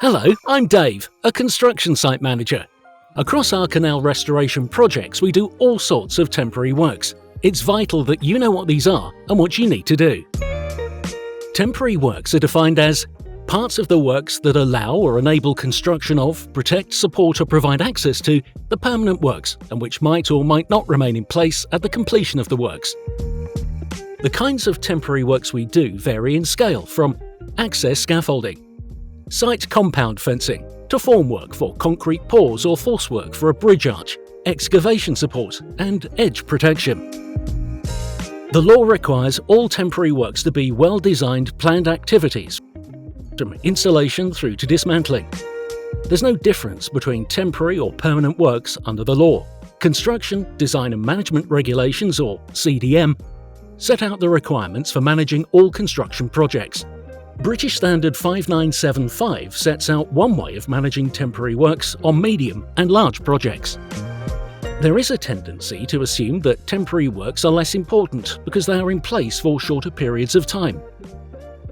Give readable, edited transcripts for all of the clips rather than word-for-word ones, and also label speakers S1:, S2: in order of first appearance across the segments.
S1: Hello, I'm Dave, a construction site manager. Across our canal restoration projects, we do all sorts of temporary works. It's vital that you know what these are and what you need to do. Temporary works are defined as parts of the works that allow or enable construction of, protect, support or provide access to the permanent works and which might or might not remain in place at the completion of the works. The kinds of temporary works we do vary in scale from access scaffolding, site compound fencing, to formwork for concrete pours or force work for a bridge arch, excavation support and edge protection. The law requires all temporary works to be well-designed planned activities, from installation through to dismantling. There's no difference between temporary or permanent works under the law. Construction, Design and Management Regulations, or CDM, set out the requirements for managing all construction projects. British Standard 5975 sets out one way of managing temporary works on medium and large projects. There is a tendency to assume that temporary works are less important because they are in place for shorter periods of time.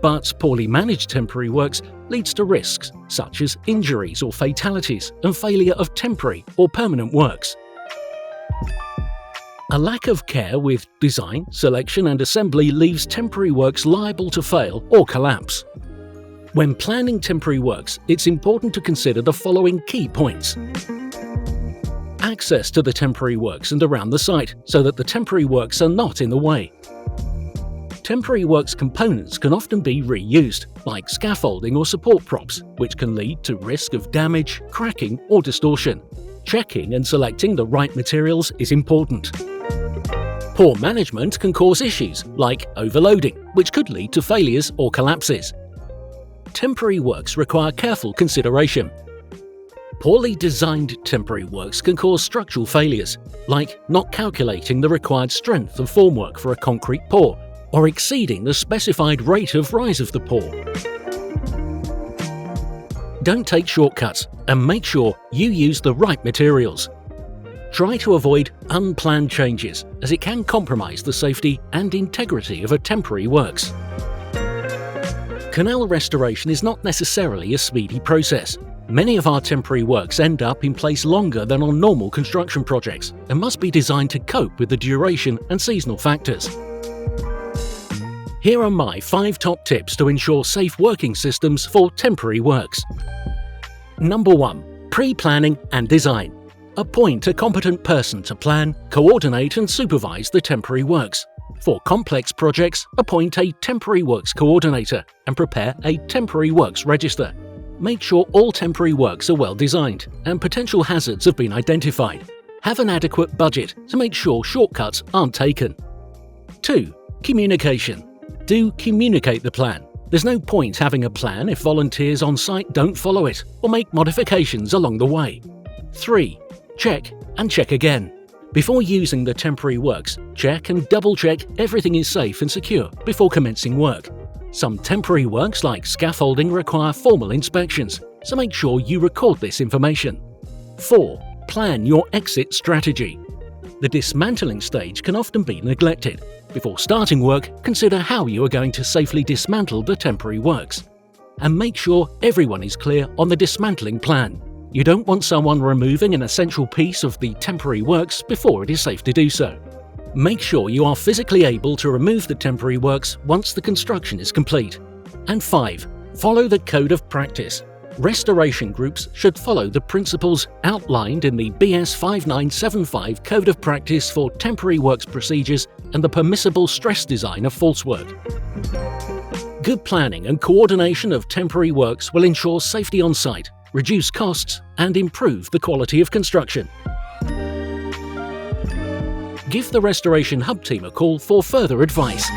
S1: But poorly managed temporary works leads to risks such as injuries or fatalities and failure of temporary or permanent works. A lack of care with design, selection and assembly leaves temporary works liable to fail or collapse. When planning temporary works, it's important to consider the following key points. Access to the temporary works and around the site so that the temporary works are not in the way. Temporary works components can often be reused, like scaffolding or support props, which can lead to risk of damage, cracking or distortion. Checking and selecting the right materials is important. Poor management can cause issues like overloading, which could lead to failures or collapses. Temporary works require careful consideration. Poorly designed temporary works can cause structural failures, like not calculating the required strength of formwork for a concrete pour, or exceeding the specified rate of rise of the pour. Don't take shortcuts and make sure you use the right materials. Try to avoid unplanned changes, as it can compromise the safety and integrity of a temporary works. Canal restoration is not necessarily a speedy process. Many of our temporary works end up in place longer than on normal construction projects and must be designed to cope with the duration and seasonal factors. Here are my 5 top tips to ensure safe working systems for temporary works. Number 1. Pre-planning and design. Appoint a competent person to plan, coordinate and supervise the temporary works. For complex projects, appoint a temporary works coordinator and prepare a temporary works register. Make sure all temporary works are well designed and potential hazards have been identified. Have an adequate budget to make sure shortcuts aren't taken. 2. Communication. Do communicate the plan. There's no point having a plan if volunteers on site don't follow it or make modifications along the way. 3. Check and check again. Before using the temporary works, check and double-check everything is safe and secure before commencing work. Some temporary works like scaffolding require formal inspections, so make sure you record this information. 4. Plan your exit strategy. The dismantling stage can often be neglected. Before starting work, consider how you are going to safely dismantle the temporary works. And make sure everyone is clear on the dismantling plan. You don't want someone removing an essential piece of the temporary works before it is safe to do so. Make sure you are physically able to remove the temporary works once the construction is complete. And 5. Follow the code of practice. Restoration groups should follow the principles outlined in the BS 5975 Code of Practice for Temporary Works Procedures and the permissible stress design of false work. Good planning and coordination of temporary works will ensure safety on site, reduce costs, and improve the quality of construction. Give the Restoration Hub team a call for further advice.